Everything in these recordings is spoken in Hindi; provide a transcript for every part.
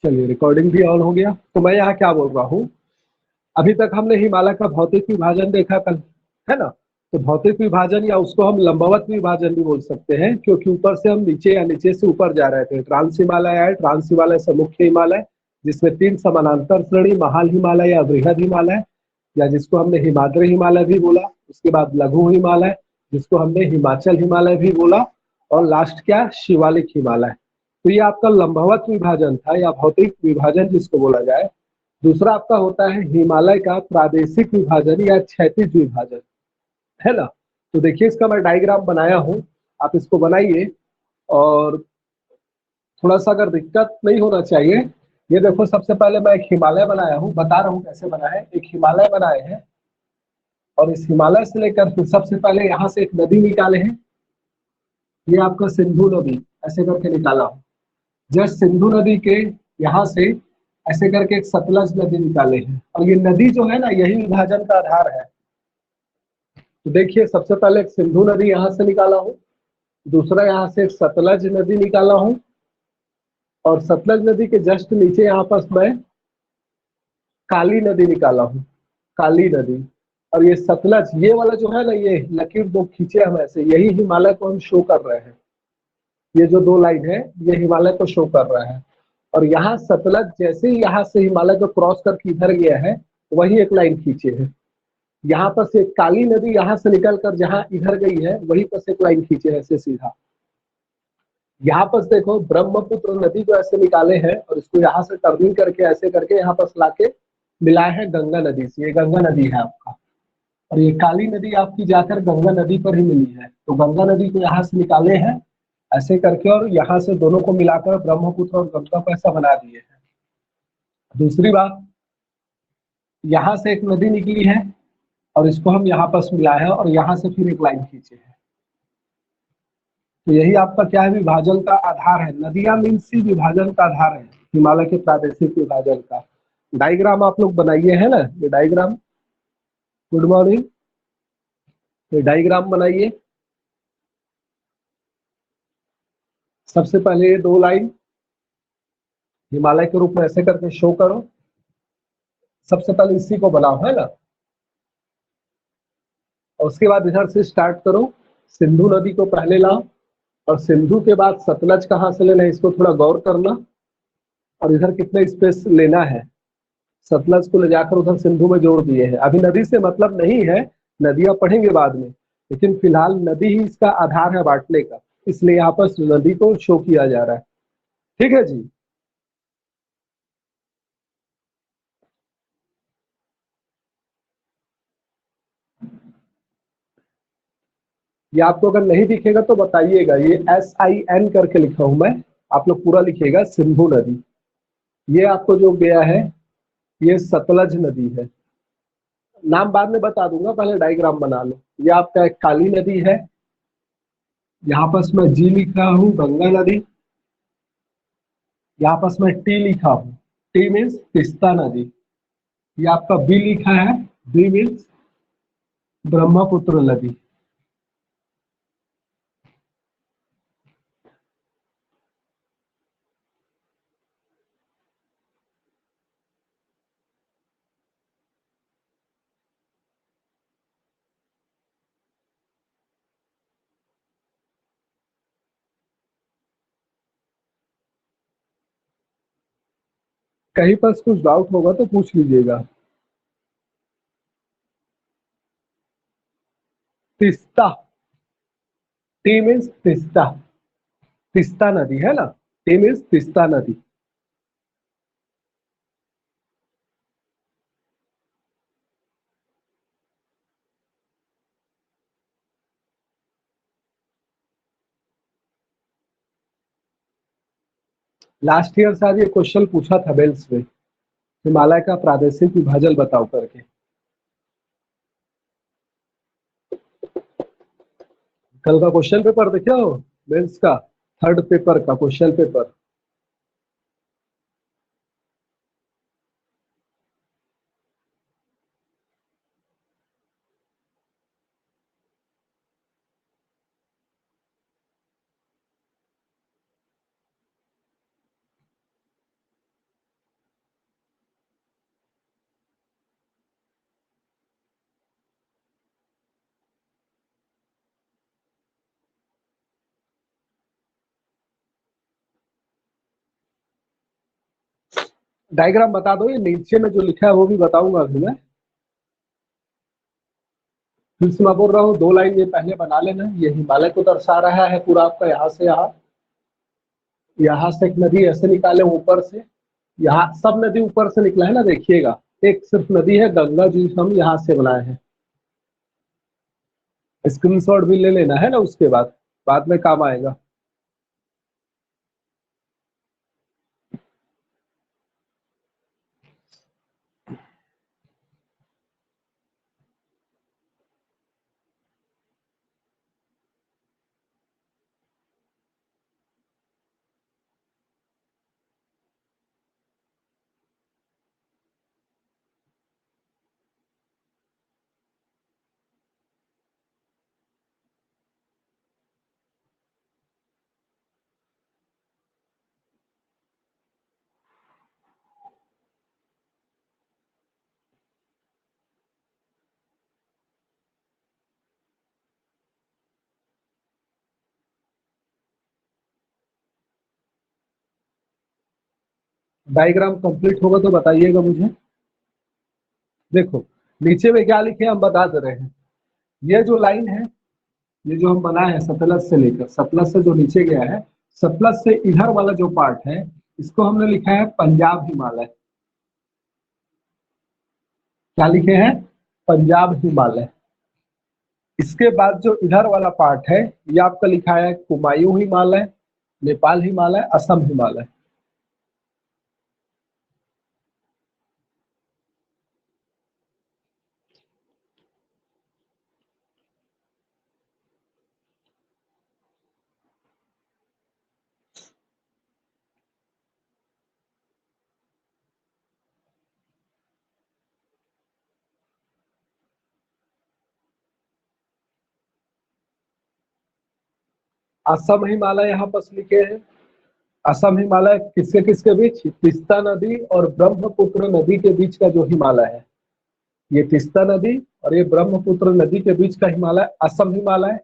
चलिए रिकॉर्डिंग भी ऑन हो गया। तो मैं यहाँ क्या बोल रहा हूँ, अभी तक हमने हिमालय का भौतिक विभाजन देखा कल, है ना। तो भौतिक विभाजन या उसको हम लंबवत विभाजन भी बोल सकते हैं, क्योंकि ऊपर से हम नीचे या नीचे से ऊपर जा रहे थे। ट्रांस हिमालय आए, ट्रांस हिमालय से मुख्य हिमालय, जिसमें 3 समानांतर श्रेणी, महाल हिमालय या बृहद हिमालय, या जिसको हमने हिमाद्री हिमालय भी बोला। उसके बाद लघु हिमालय, जिसको हमने हिमाचल हिमालय भी बोला। और लास्ट क्या, शिवालिक हिमालय। तो ये आपका लंबवत विभाजन था या भौतिक विभाजन जिसको बोला जाए। दूसरा आपका होता है हिमालय का प्रादेशिक विभाजन या क्षैतिज विभाजन, है ना। तो देखिए इसका मैं डायग्राम बनाया हूँ, आप इसको बनाइए। और थोड़ा सा अगर दिक्कत नहीं होना चाहिए, ये देखो सबसे पहले मैं एक हिमालय बनाया हूँ, बता रहा हूँ कैसे बना है। एक हिमालय बनाए हैं और इस हिमालय से लेकर फिर सबसे पहले यहाँ से एक नदी निकाले हैं। ये आपका सिंधु नदी ऐसे करके निकाला हूँ। जस्ट सिंधु नदी के यहाँ से ऐसे करके एक सतलज नदी निकाले हैं। और ये नदी जो है ना, यही विभाजन का आधार है। तो देखिए सबसे पहले एक सिंधु नदी यहाँ से निकाला हूँ, दूसरा यहाँ से एक सतलज नदी निकाला हूँ, और सतलज नदी के जस्ट नीचे यहाँ पर मैं काली नदी निकाला हूँ, काली नदी। और ये सतलज, ये वाला जो है ना, ये लकीर दो खींचे हम ऐसे, यही हिमालय को हम शो कर रहे हैं। ये जो 2 लाइन है, ये हिमालय को शो कर रहा है। और यहाँ सतलज जैसे ही यहाँ से हिमालय को क्रॉस करके इधर गया है, वही एक लाइन खींचे है। यहाँ पर से काली नदी यहाँ से निकल कर जहाँ इधर गई है, वहीं पर से एक लाइन खींचे है ऐसे सीधा। यहाँ पर देखो ब्रह्मपुत्र नदी को ऐसे निकाले हैं और इसको यहाँ से टर्निंग करके ऐसे करके यहाँ पर लाके मिलाए हैं गंगा नदी से। ये गंगा नदी है आपका। और ये काली नदी आपकी जाकर गंगा नदी पर ही मिली है। तो गंगा नदी को यहाँ से निकाले हैं ऐसे करके, और यहाँ से दोनों को मिलाकर ब्रह्मपुत्र और गंगा को ऐसा बना दिए हैं। दूसरी बात, यहाँ से एक नदी निकली है और इसको हम यहाँ पर मिलाए हैं और यहाँ से फिर एक लाइन खींचे है। तो यही आपका क्या है, विभाजन का आधार है। नदियां मीन्स ही विभाजन का आधार है, हिमालय के प्रादेशिक विभाजन का। डायग्राम आप लोग बनाइए, है ना, ये डायग्राम। Good morning. ये डायग्राम बनाइए। सबसे पहले ये 2 लाइन हिमालय के रूप में ऐसे करके शो करो। सबसे पहले इसी को बनाओ, है ना। और उसके बाद इधर से स्टार्ट करो, सिंधु नदी को पहले लाओ, और सिंधु के बाद सतलज कहाँ से लेना है इसको थोड़ा गौर करना। और इधर कितना स्पेस लेना है, सतलज को ले जाकर उधर सिंधु में जोड़ दिए हैं। अभी नदी से मतलब नहीं है, नदियां पढ़ेंगे बाद में, लेकिन फिलहाल नदी ही इसका आधार है बांटने का, इसलिए यहाँ पर नदी को शो किया जा रहा है। ठीक है जी। ये आपको अगर नहीं दिखेगा तो बताइएगा। ये SIN करके लिखा हूं मैं, आप लोग पूरा लिखिएगा। सिंधु नदी, ये आपको जो गया है ये सतलज नदी है। नाम बाद में बता दूंगा, पहले डायग्राम बना लो। ये आपका एक काली नदी है, यहाँ पर मैं जी लिखा हूँ, गंगा नदी। यहाँ पर मैं टी लिखा हूँ, टी मीन्स तीस्ता नदी। ये आपका बी लिखा है, बी मीन्स ब्रह्मपुत्र नदी। कहीं पर कुछ डाउट होगा तो पूछ लीजिएगा। तीस्ता, टी मीन्स तीस्ता, तीस्ता नदी, है ना। टी मीन्स तीस्ता नदी। लास्ट ईयर शायद ये क्वेश्चन पूछा था बेल्स में, हिमालय का प्रादेशिक विभाजन बताओ करके। कल का क्वेश्चन पेपर देखे हो, मेंस का 3rd पेपर का क्वेश्चन पेपर। डायग्राम बता दो, ये नीचे में जो लिखा है वो भी बताऊंगा अभी मैं। फिर से मैं बोल रहा हूँ, 2 लाइन ये पहले बना लेना। ये हिमालय को दर्शा रहा है पूरा आपका, यहाँ से यहाँ, यहाँ से एक नदी ऐसे निकाले ऊपर से, यहाँ सब नदी ऊपर से निकला है ना, देखिएगा एक सिर्फ नदी है गंगा जी, हम यहाँ से बनाए हैं। स्क्रीनशॉट भी ले लेना है ना, उसके बाद में काम आएगा। डायग्राम कंप्लीट होगा तो बताइएगा मुझे। देखो नीचे में क्या लिखे हम बता दे रहे हैं। ये जो लाइन है, ये जो हम बनाए हैं सतलज से लेकर, सतलज से जो नीचे गया है, सतलज से इधर वाला जो पार्ट है, इसको हमने लिखा है पंजाब हिमालय। क्या लिखे हैं? पंजाब हिमालय। इसके बाद जो इधर वाला पार्ट है, ये आपका लिखा है कुमायूं हिमालय, नेपाल हिमालय, असम हिमालय। असम हिमालय यहाँ पर लिखे हैं। असम हिमालय किसके किसके बीच? तीस्ता नदी और ब्रह्मपुत्र नदी के बीच का जो हिमालय है, ये तीस्ता नदी और ये ब्रह्मपुत्र नदी के बीच का हिमालय असम हिमालय।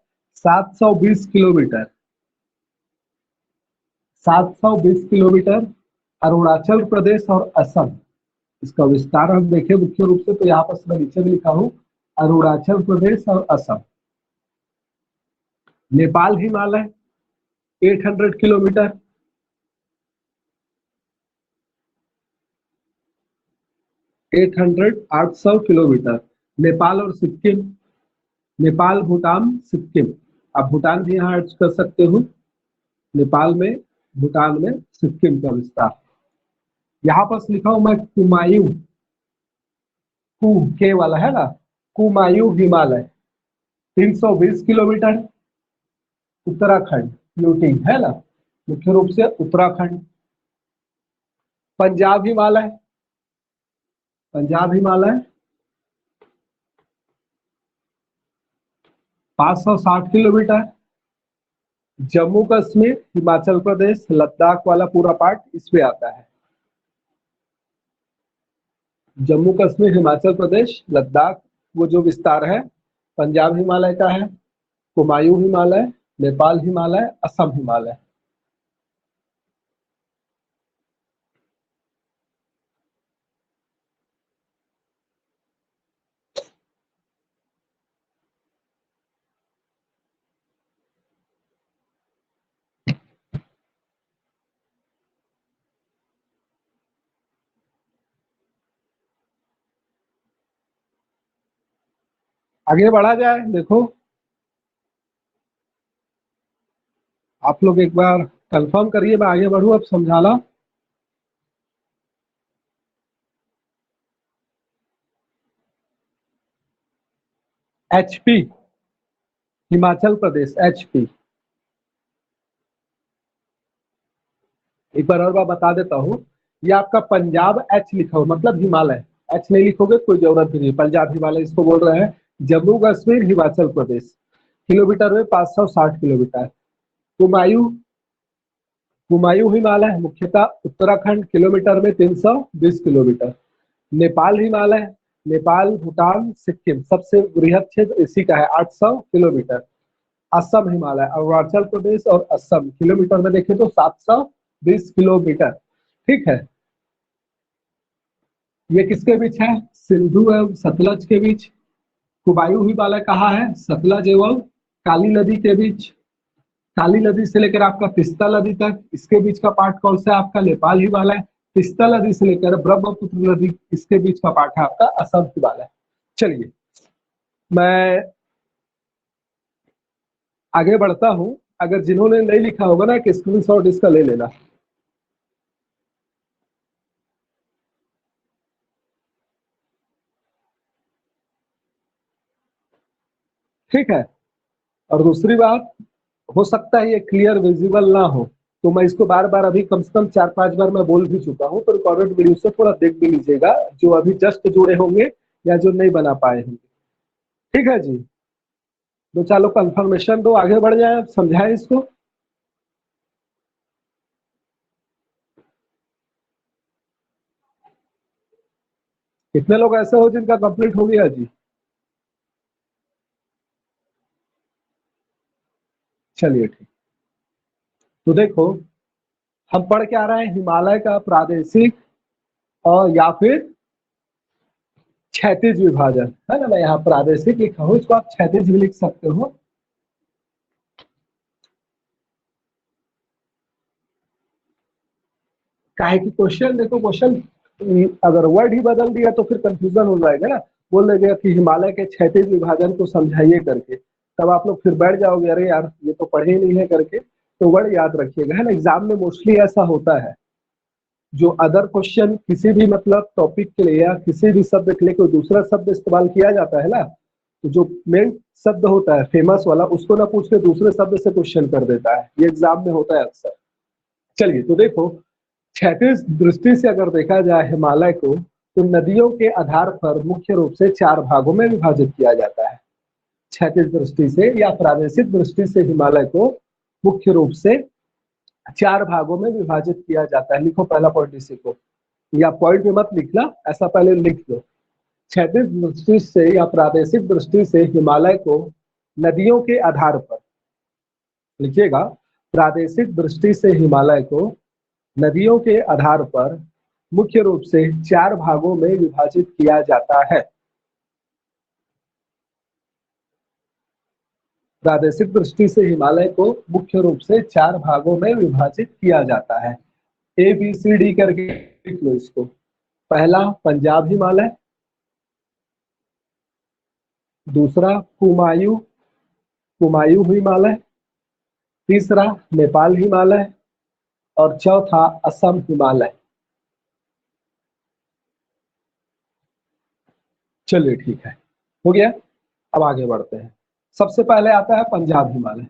720 किलोमीटर, 720 किलोमीटर अरुणाचल प्रदेश और असम, इसका विस्तार हम देखें मुख्य रूप से, तो यहाँ पर मैं नीचे भी लिखा हूँ अरुणाचल प्रदेश और असम। Nepal Himalaya 800 kilometre, 800 kilometre. नेपाल और सिक्किम, नेपाल भूटान सिक्किम, आप भूटान भी यहाँ ऐड कर सकते हो। नेपाल में, भूटान में, सिक्किम का विस्तार। यहाँ पर लिखा हूं मैं कुमायूं, कु के वाला है ना, कुमायूं हिमालय 320 किलोमीटर। उत्तराखंड यूटी है ना, मुख्य रूप से उत्तराखंड। पंजाब हिमालय, पंजाब हिमालय 560 किलोमीटर। जम्मू कश्मीर, हिमाचल प्रदेश, लद्दाख वाला पूरा पार्ट इसमें आता है। जम्मू कश्मीर, हिमाचल प्रदेश, लद्दाख, वो जो विस्तार है पंजाब हिमालय का है। कुमायूं हिमालय, नेपाल हिमालय, असम हिमालय। आगे बढ़ा जाए, देखो आप लोग एक बार कंफर्म करिए, मैं आगे बढ़ूं अब समझाना। HP, Himachal Pradesh, HP. एक बार और बार बता देता हूँ, ये आपका पंजाब एच लिखा हो मतलब हिमालय, एच नहीं लिखोगे कोई जरूरत नहीं, पंजाब हिमालय इसको बोल रहे हैं। जम्मू कश्मीर, हिमाचल प्रदेश, किलोमीटर में 560 किलोमीटर। कुमायूं, कुमायूं हिमालय मुख्यतः उत्तराखंड, किलोमीटर में 320 किलोमीटर। नेपाल हिमालय, नेपाल, भूटान, सिक्किम, सबसे बृहद क्षेत्र इसी का है 800 किलोमीटर। असम हिमालय, अरुणाचल प्रदेश और असम, किलोमीटर में देखें तो 720 किलोमीटर। ठीक है, ये किसके बीच है? सिंधु एवं सतलज के बीच। कुमायूं हिमालय कहाँ है? सतलज एवं काली नदी के बीच। काली नदी से लेकर आपका तीस्ता नदी तक, इसके बीच का पार्ट कौन सा है आपका? नेपाल हिमालय। तीस्ता नदी से लेकर ब्रह्मपुत्र नदी, इसके बीच का पार्ट है आपका असम हिमालय। चलिए मैं आगे बढ़ता हूं। अगर जिन्होंने नहीं लिखा होगा ना कि स्क्रीनशॉट इसका ले लेना। ठीक है। और दूसरी बात, हो सकता है ये क्लियर विजिबल ना हो, तो मैं इसको बार बार अभी कम से कम 4-5 बार मैं बोल भी चुका हूँ, तो रिकॉर्डेड वीडियो से थोड़ा देख भी लीजिएगा, जो अभी जस्ट जुड़े होंगे या जो नहीं बना पाए होंगे। ठीक है जी, दो चार लोग कंफर्मेशन दो, आगे बढ़ जाए, समझाए इसको। कितने लोग ऐसे हो जिनका कंप्लीट हो गया जी? चलिए ठीक। तो देखो, हम पढ़ के आ रहे हैं हिमालय का प्रादेशिक और या फिर क्षैतिज विभाजन, है ना। मैं यहाँ प्रादेशिक लिखा हूँ, इसको आप क्षैतिज भी लिख सकते हो। काहे की क्वेश्चन देखो, क्वेश्चन अगर वर्ड ही बदल दिया तो फिर कंफ्यूजन हो जाएगा ना। बोल देगा कि हिमालय के क्षैतिज विभाजन को समझाइए करके, तब आप लोग फिर बैठ जाओगे, अरे यार ये तो पढ़े ही नहीं है करके। तो वर्ड याद रखिएगा, है ना। एग्जाम में मोस्टली ऐसा होता है, जो अदर क्वेश्चन किसी भी मतलब टॉपिक के लिए या किसी भी शब्द के लिए कोई दूसरा शब्द इस्तेमाल किया जाता है ना, तो जो मेन शब्द होता है फेमस वाला, उसको ना पूछ के दूसरे शब्द से क्वेश्चन कर देता है। ये एग्जाम में होता है अक्सर। चलिए तो देखो, क्षैतिज दृष्टि से अगर देखा जाए हिमालय को, तो नदियों के आधार पर मुख्य रूप से 4 भागों में विभाजित किया जाता है। क्षैतिज दृष्टि से या प्रादेशिक दृष्टि से हिमालय को मुख्य रूप से 4 भागों में विभाजित किया जाता है। लिखो पहला पॉइंट इसी को, या पॉइंट में मत लिखना, ऐसा पहले लिख लो। क्षैतिज दृष्टि से या प्रादेशिक दृष्टि से हिमालय को नदियों के आधार पर, लिखिएगा, प्रादेशिक दृष्टि से हिमालय को नदियों के आधार पर मुख्य रूप से 4 भागों में विभाजित किया जाता है। प्रादेशिक दृष्टि से हिमालय को मुख्य रूप से 4 भागों में विभाजित किया जाता है। ABCD करके लिख लो इसको। पहला पंजाब हिमालय, दूसरा कुमायूं कुमायूं हिमालय, तीसरा नेपाल हिमालय और चौथा असम हिमालय। चलिए ठीक है, हो गया। अब आगे बढ़ते हैं। सबसे पहले आता है पंजाब हिमालय।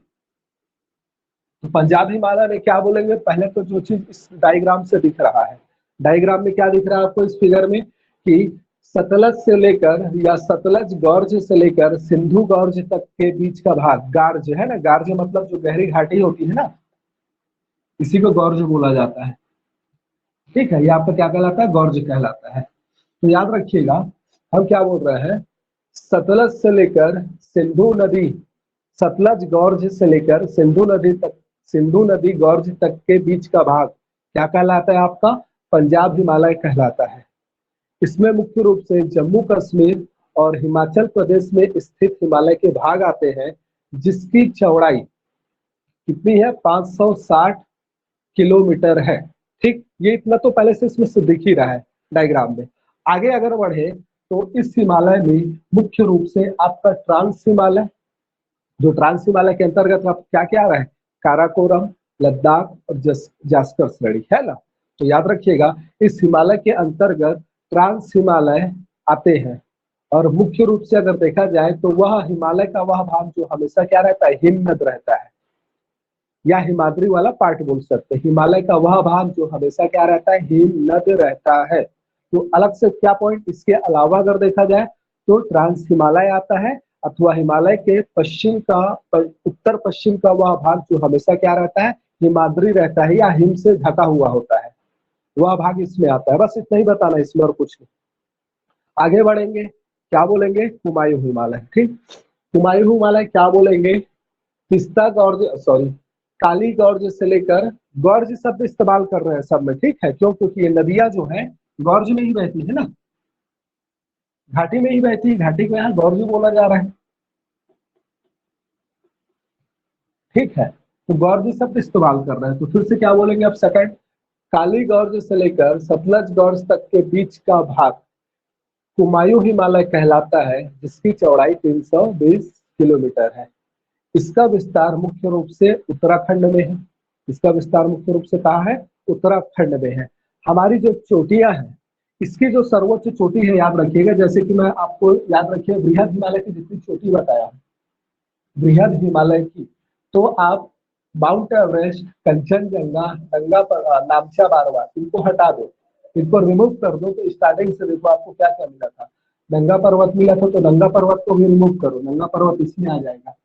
तो पंजाब हिमालय में क्या बोलेंगे? पहले तो जो चीज इस डायग्राम से दिख रहा है, डायग्राम में क्या दिख रहा है आपको इस फिगर में, कि सतलज से लेकर या सतलज गॉर्ज से लेकर सिंधु गॉर्ज तक के बीच का भाग, गार्ज है ना, गार्ज मतलब जो गहरी घाटी होती है ना, इसी को गॉर्ज बोला जाता है। ठीक है, ये आपका क्या कहलाता है? गॉर्ज कहलाता है। तो याद रखिएगा, हम क्या बोल रहे हैं, सतलज से लेकर सिंधु नदी, सतलज गॉर्ज से लेकर सिंधु नदी तक, सिंधु नदी गॉर्ज तक के बीच का भाग क्या कहलाता है आपका? पंजाब हिमालय कहलाता है। इसमें मुख्य रूप से जम्मू कश्मीर और हिमाचल प्रदेश में स्थित हिमालय के भाग आते हैं, जिसकी चौड़ाई कितनी है? 560 किलोमीटर है। ठीक, ये इतना तो पहले से इसमें से दिख ही रहा है डायग्राम में। आगे अगर बढ़े तो इस हिमालय में मुख्य रूप से आपका ट्रांस हिमालय, जो ट्रांस हिमालय के अंतर्गत आप क्या क्या आ रहा है? काराकोरम, लद्दाख और जास्कर श्रेणी, है ना। तो याद रखिएगा, इस हिमालय के अंतर्गत ट्रांस हिमालय आते हैं। और मुख्य रूप से अगर देखा जाए तो वह हिमालय का वह भाग जो हमेशा क्या रहता है? हिमनद रहता है, या हिमाद्री वाला पार्ट बोल सकते हैं। हिमालय का वह भाग जो हमेशा क्या रहता है? हिमनद रहता है। तो अलग से क्या पॉइंट, इसके अलावा अगर देखा जाए तो ट्रांस हिमालय आता है, अथवा हिमालय के पश्चिम का, उत्तर पश्चिम का वह भाग जो हमेशा क्या रहता है? हिमाद्री रहता है या हिम से ढका हुआ होता है, वह भाग इसमें आता है। बस इतना ही बताना इसमें, और कुछ नहीं। आगे बढ़ेंगे, क्या बोलेंगे? कुमायूं हिमालय। ठीक, कुमायूं हिमालय क्या बोलेंगे? पिस्ता गॉर्ज, सॉरी, काली गॉर्ज से लेकर, गॉर्ज शब्द इस्तेमाल कर रहे हैं सब में, ठीक है, क्यों? क्योंकि ये नदियां जो है गॉर्ज में ही रहती है ना। घाटी में ही बहती है, घाटी को यहाँ गॉर्ज बोला जा रहा है। ठीक है, तो गॉर्ज शब्द इस्तेमाल कर रहे हैं, तो फिर से क्या बोलेंगे अब सेकंड, काली गॉर्ज से लेकर सतलज गॉर्ज तक के बीच का भाग कुमायूं हिमालय कहलाता है, जिसकी चौड़ाई 320 किलोमीटर है। इसका विस्तार मुख्य रूप से उत्तराखंड में है। इसका विस्तार मुख्य रूप से कहाँ है? उत्तराखंड में है। हमारी जो चोटियां हैं, इसकी जो सर्वोच्च चोटी है, याद रखिएगा, जैसे कि मैं आपको याद रखिए बृहद हिमालय की जितनी चोटी बताया, बृहद हिमालय की, तो आप माउंट एवरेस्ट, कंचनजंगा, नामचा बारवा, इनको हटा दो, इनको रिमूव कर दो, तो स्टार्टिंग से देखो आपको क्या क्या मिला था। नंगा पर्वत मिला था, तो नंगा पर्वत को भी रिमूव करो, नंगा पर्वत इसमें आ जाएगा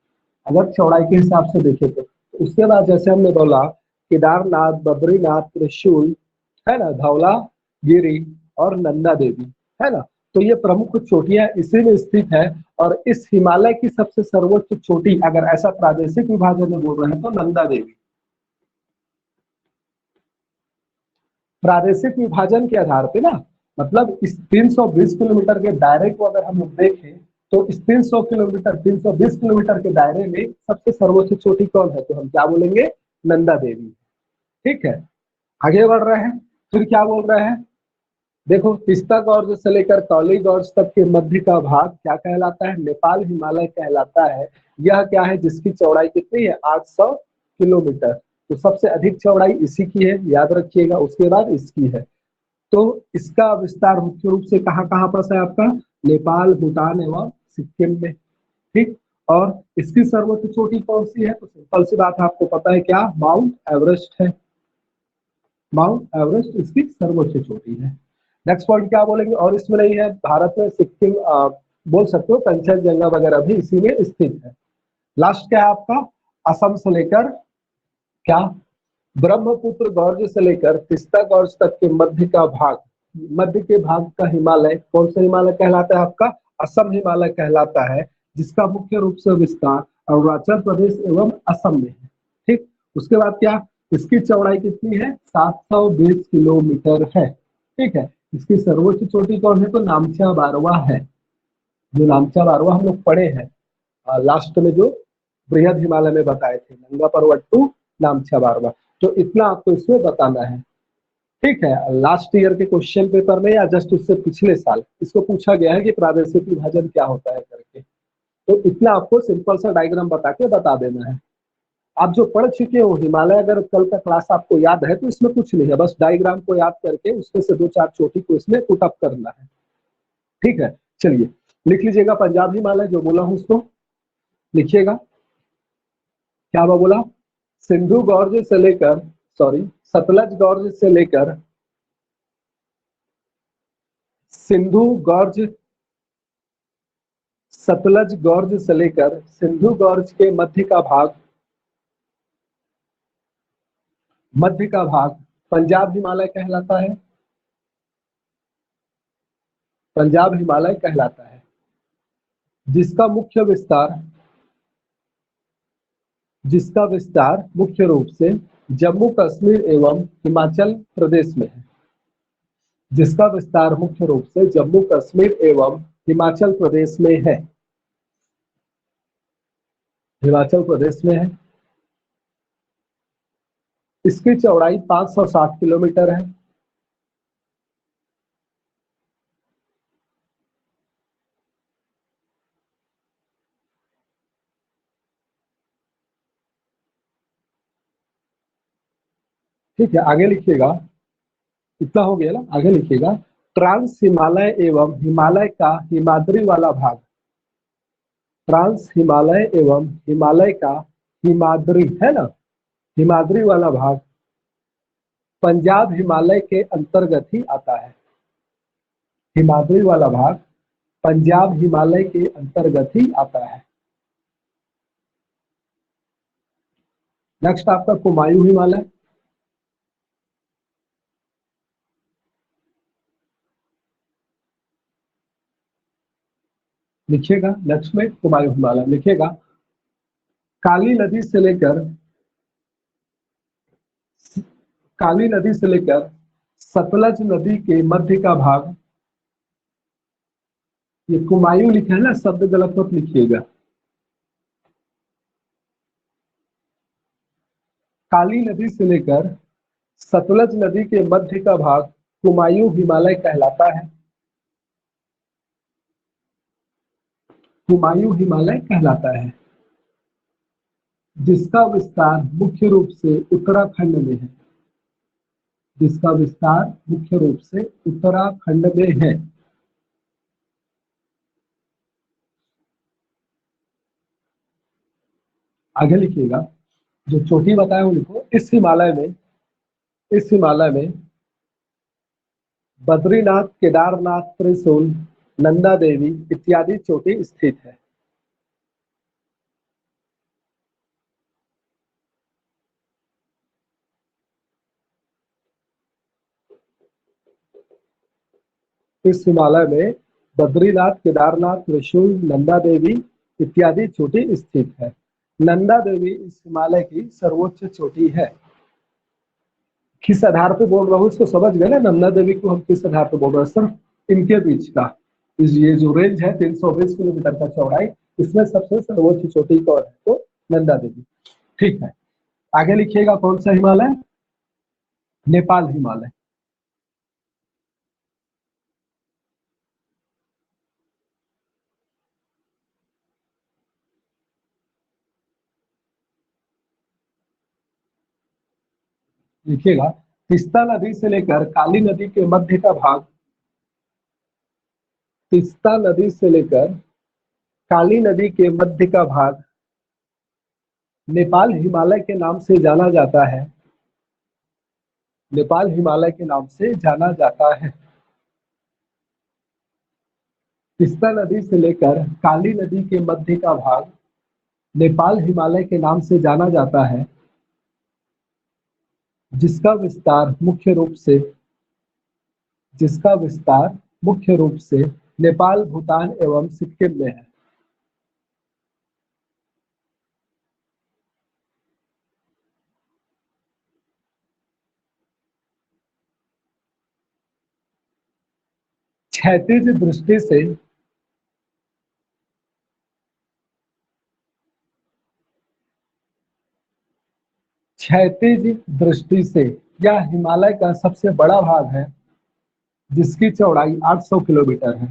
अगर चौड़ाई के हिसाब से देखें तो। उसके बाद जैसे हमने बोला केदारनाथ, बद्रीनाथ, त्रिशूल, है ना, धौला गिरी और नंदा देवी, है ना, तो ये प्रमुख चोटियां इसी में स्थित है। और इस हिमालय की सबसे सर्वोच्च चोटी, अगर ऐसा प्रादेशिक विभाजन में बोल रहे हैं, तो नंदा देवी। प्रादेशिक विभाजन के आधार पे ना, मतलब इस 320 किलोमीटर के दायरे को अगर हम लोग देखें, तो इस 300 किलोमीटर 320 किलोमीटर के दायरे में सबसे सर्वोच्च चोटी कौन है? तो हम क्या बोलेंगे? नंदा देवी। ठीक है, आगे बढ़ रहे हैं, फिर क्या बोल रहे हैं, देखो तिस्ता गॉर्ज से लेकर कौली गॉर्ज तक के मध्य का भाग क्या कहलाता है? नेपाल हिमालय कहलाता है। यह क्या है? जिसकी चौड़ाई कितनी है? 800 किलोमीटर। तो सबसे अधिक चौड़ाई इसी की है, याद रखिएगा, उसके बाद इसकी है। तो इसका विस्तार मुख्य रूप से कहाँ कहाँ पर है आपका? नेपाल, भूटान एवं सिक्किम में। ठीक, और इसकी सर्वोच्च चोटी कौन सी है? तो सिंपल सी बात है, आपको पता है क्या? माउंट एवरेस्ट है। माउंट एवरेस्ट इसकी सर्वोच्च चोटी है। नेक्स्ट पॉइंट क्या बोलेंगे? और इसमें नहीं है, भारत में सिक्किम बोल सकते हो, कंचनजंगा वगैरह भी इसी में स्थित है। लास्ट क्या है आपका? असम से लेकर क्या? ब्रह्मपुत्र गॉर्ज से लेकर तिस्ता गॉर्ज तक के मध्य का भाग, मध्य के भाग का हिमालय कौन सा हिमालय कहलाता है आपका? असम हिमालय कहलाता है, जिसका मुख्य रूप से विस्तार अरुणाचल प्रदेश एवं असम में है। ठीक, उसके बाद क्या? इसकी चौड़ाई कितनी है? 720 किलोमीटर है। ठीक है, इसकी सर्वोच्च चोटी कौन है? तो नामचा बारवा है। जो नामचा बारवा हम लोग पढ़े हैं लास्ट में, जो बृहद हिमालय में बताए थे, नंगा पर्वत टू नामचा बारवा। तो इतना आपको इसमें बताना है। ठीक है, लास्ट ईयर के क्वेश्चन पेपर में या जस्ट उससे पिछले साल इसको पूछा गया है कि प्रादेशिक विभाजन क्या होता है करके। तो इतना आपको सिंपल सा डायग्राम बता के बता देना है। आप जो पढ़ चुके हो हिमालय, अगर कल का क्लास आपको याद है, तो इसमें कुछ नहीं है, बस डायग्राम को याद करके उसमें से 2-4 चोटी को इसमें पुटअप करना है। ठीक है, चलिए लिख लीजिएगा पंजाब हिमालय, जो बोला हूं उसको लिखिएगा। क्या बोला? सिंधु गॉर्ज से लेकर, सॉरी, सतलज गॉर्ज से लेकर, सिंधु गॉर्ज, सतलज गॉर्ज से लेकर सिंधु गॉर्ज के मध्य का भाग, मध्य का भाग पंजाब हिमालय कहलाता है। पंजाब हिमालय कहलाता है, जिसका मुख्य विस्तार, जिसका विस्तार मुख्य रूप से जम्मू कश्मीर एवं हिमाचल प्रदेश में है। जिसका विस्तार मुख्य रूप से जम्मू कश्मीर एवं हिमाचल प्रदेश में है। हिमाचल प्रदेश में है। इसकी चौड़ाई 560 किलोमीटर है। ठीक है, आगे लिखिएगा, इतना हो गया ना, आगे लिखिएगा। ट्रांस हिमालय एवं हिमालय का हिमाद्री वाला भाग, ट्रांस हिमालय एवं हिमालय का हिमाद्री, है ना, हिमाद्री वाला भाग पंजाब हिमालय के अंतर्गत ही आता है। हिमाद्री वाला भाग पंजाब हिमालय के अंतर्गत ही आता है। नेक्स्ट आपका कुमायूं हिमालय, लिखिएगा। नेक्स्ट में कुमायूं हिमालय लिखिएगा। काली नदी से लेकर, काली नदी से लेकर सतलज नदी के मध्य का भाग, ये कुमायूं लिखा है ना, शब्द गलत मत लिखिएगा। काली नदी से लेकर सतलज नदी के मध्य का भाग कुमायूं हिमालय कहलाता है। कुमायूं हिमालय कहलाता है, जिसका विस्तार मुख्य रूप से उत्तराखंड में है। जिसका विस्तार मुख्य रूप से उत्तराखंड में है। आगे लिखिएगा, जो चोटी बताए वो लिखो। इस हिमालय में बद्रीनाथ, केदारनाथ, त्रिशूल, नंदा देवी इत्यादि चोटी स्थित है। इस हिमालय में बद्रीनाथ, केदारनाथ, त्रिशूल, नंदा देवी इत्यादि चोटी स्थित है। नंदा देवी इस हिमालय की सर्वोच्च चोटी है। किस आधार पे बोल रहा हूँ इसको समझ गए ना? नंदा देवी को हम किस आधार पे बोल रहे हैं? सिर्फ इनके बीच का ये जो रेंज है 320 किलोमीटर का चौड़ाई, इसमें सबसे सर्वोच्च चोटी कौन है? तो नंदा देवी। ठीक है, आगे लिखिएगा। कौन सा हिमालय? नेपाल हिमालय। लिखिएगा, तीस्ता नदी से लेकर काली नदी के मध्य का भाग, तीस्ता नदी से लेकर काली नदी के मध्य का भाग नेपाल हिमालय के नाम से जाना जाता है। नेपाल हिमालय के नाम से जाना जाता है। तीस्ता नदी से लेकर काली नदी के मध्य का भाग नेपाल हिमालय के नाम से जाना जाता है, जिसका विस्तार मुख्य रूप से जिसका विस्तार मुख्य रूप से नेपाल, भूटान एवं सिक्किम में है। क्षैतिज दृष्टि से क्षैतिज दृष्टि से यह हिमालय का सबसे बड़ा भाग है, जिसकी चौड़ाई 800 किलोमीटर है।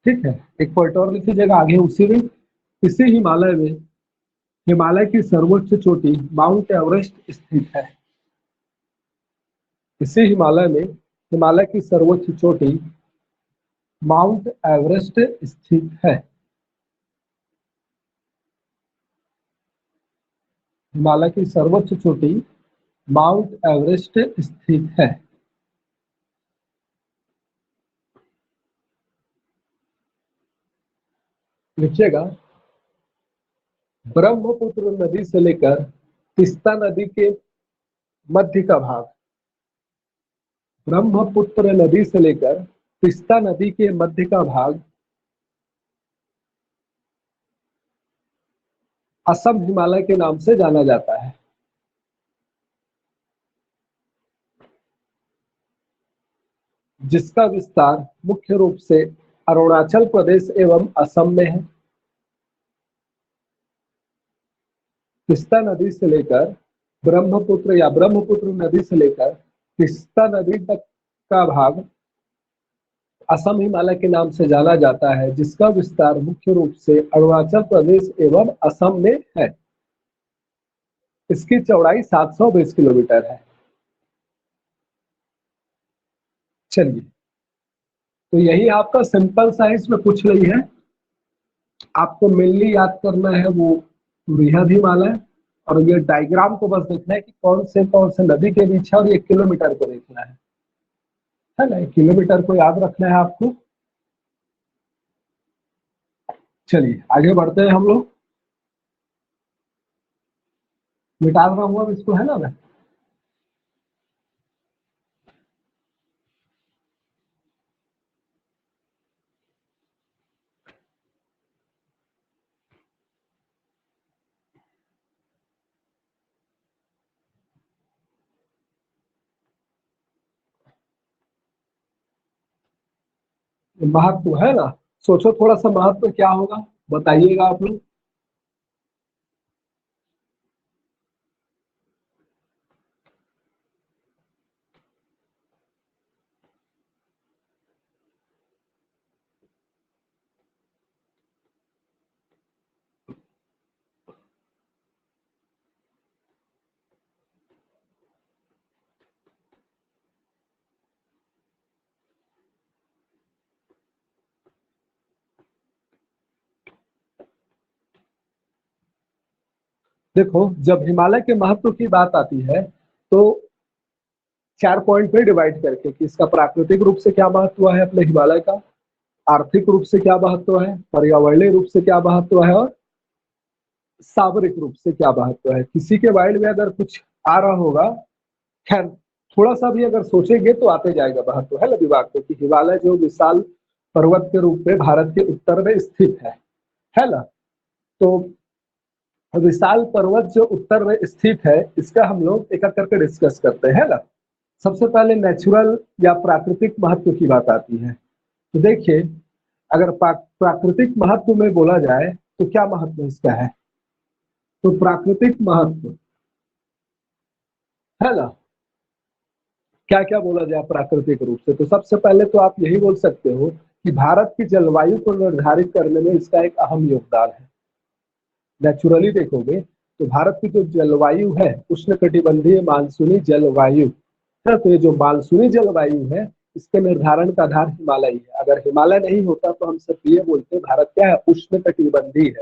ठीक है, एक पॉइंट और लिख लीजिएगा आगे उसी में। इसी हिमालय में हिमालय की सर्वोच्च चोटी माउंट एवरेस्ट स्थित है। इसी हिमालय में हिमालय की सर्वोच्च चोटी माउंट एवरेस्ट स्थित है। हिमालय की सर्वोच्च चोटी माउंट एवरेस्ट स्थित है। लिखिएगा, ब्रह्मपुत्र नदी से लेकर तीस्ता नदी के मध्य का भाग, ब्रह्मपुत्र नदी से लेकर तीस्ता नदी के मध्य का भाग असम हिमालय के नाम से जाना जाता है। जिसका विस्तार मुख्य रूप से अरुणाचल प्रदेश एवं असम में है। तीस्ता नदी से लेकर ब्रह्मपुत्र नदी से लेकर तीस्ता नदी तक का भाग असम हिमालय के नाम से जाना जाता है, जिसका विस्तार मुख्य रूप से अरुणाचल प्रदेश एवं असम में है। इसकी चौड़ाई 720 किलोमीटर है। चलिए, तो यही आपका सिंपल सा इसमें पूछ रही है। आपको मेनली याद करना है वो बृहद हिमालय, और ये डायग्राम को बस देखना है कि कौन से नदी के बीच है, और ये किलोमीटर को देखना है ना? किलोमीटर को याद रखना है आपको। चलिए आगे बढ़ते हैं हम लोग। मिटा रहा हूँ अब इसको, है ना? मैं महत्व है ना, सोचो थोड़ा सा महत्व क्या होगा, बताइएगा आप लोग। देखो, जब हिमालय के महत्व की बात आती है तो 4 पॉइंट में डिवाइड करके कि इसका प्राकृतिक रूप से क्या महत्व है अपने हिमालय का, आर्थिक रूप से क्या महत्व है, पर्यावरणीय रूप से क्या महत्व है, और सामरिक रूप से क्या महत्व है। किसी के माइंड में अगर कुछ आ रहा होगा, खैर थोड़ा सा भी अगर सोचेंगे तो आते जाएगा महत्व, है ना विभाग को, कि हिमालय जो विशाल पर्वत के रूप में भारत के उत्तर में स्थित है ना। तो विशाल पर्वत जो उत्तर में स्थित है, इसका हम लोग एक एक करके डिस्कस करते हैं ना। सबसे पहले नेचुरल या प्राकृतिक महत्व की बात आती है। तो देखिए, अगर प्राकृतिक महत्व में बोला जाए तो क्या महत्व इसका है, तो प्राकृतिक महत्व, है ना, क्या क्या बोला जाए प्राकृतिक रूप से, तो सबसे पहले तो आप यही बोल सकते हो कि भारत की जलवायु को निर्धारित करने में इसका एक अहम योगदान है। नेचुरली देखोगे तो भारत की जो जलवायु है, उष्णकटिबंधीय मानसूनी जलवायु है, तो ये जो मानसूनी जलवायु है, इसके निर्धारण का आधार हिमालय है। अगर हिमालय नहीं होता तो हम सिर्फ ये बोलते भारत क्या है, उष्णकटिबंधीय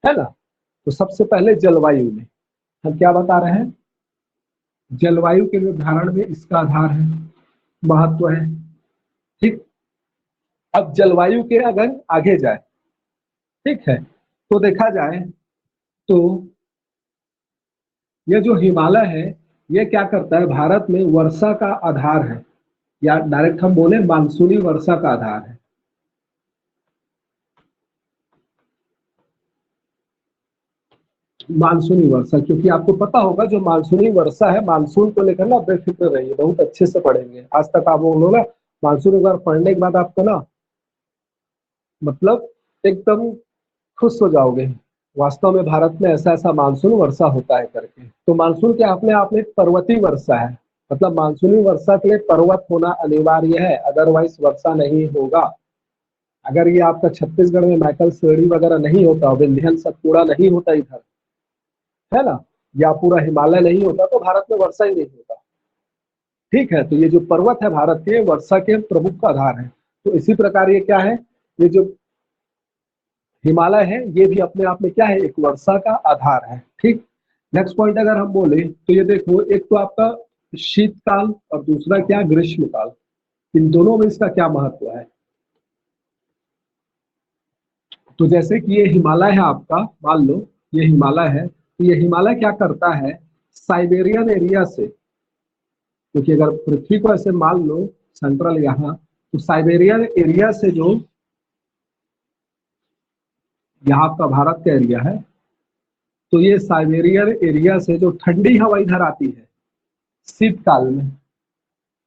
है ना। तो सबसे पहले जलवायु में हम क्या बता रहे हैं, जलवायु के निर्धारण में इसका आधार है, महत्व है। ठीक, अब जलवायु के अगर आगे जाए, ठीक है, तो देखा जाए तो ये जो हिमालय है, ये क्या करता है, भारत में वर्षा का आधार है, या डायरेक्ट हम बोले मानसूनी वर्षा का आधार है। मानसूनी वर्षा, क्योंकि आपको पता होगा जो मानसूनी वर्षा है, मानसून को लेकर ना बेफिक्र रहिए, बहुत अच्छे से पढ़ेंगे। आज तक आप वो लोग ना मानसून एक बार पढ़ने के बाद आपको ना मतलब एकदम खुश हो जाओगे, वास्तव में भारत में ऐसा ऐसा मानसून वर्षा होता है करके। तो मानसून क्या अपने आप में पर्वतीय वर्षा है, मतलब मानसूनी वर्षा के लिए पर्वत होना अनिवार्य है, अदरवाइज वर्षा नहीं होगा। अगर ये आपका छत्तीसगढ़ में मैकल श्रेणी वगैरह नहीं होता, विंध्यन सतपुड़ा नहीं होता इधर, है ना, या पूरा हिमालय नहीं होता, तो भारत में वर्षा ही नहीं होता। ठीक है, तो ये जो पर्वत है भारत के, वर्षा के प्रमुख आधार है। तो इसी प्रकार ये क्या है, ये जो हिमालय है, ये भी अपने आप में क्या है, एक वर्षा का आधार है। ठीक, नेक्स्ट पॉइंट अगर हम बोले तो ये देखो, एक तो आपका शीतकाल और दूसरा क्या, ग्रीष्मकाल। इन दोनों में इसका क्या महत्व है। तो जैसे कि ये हिमालय है आपका, मान लो ये हिमालय है, तो ये हिमालय क्या करता है, साइबेरियन एरिया से, क्योंकि अगर पृथ्वी को ऐसे मान लो सेंट्रल यहाँ, तो साइबेरियन एरिया से जो यहाँ आपका भारत का एरिया है, तो ये साइबेरियन एरिया से जो ठंडी हवा इधर आती है शीतकाल में,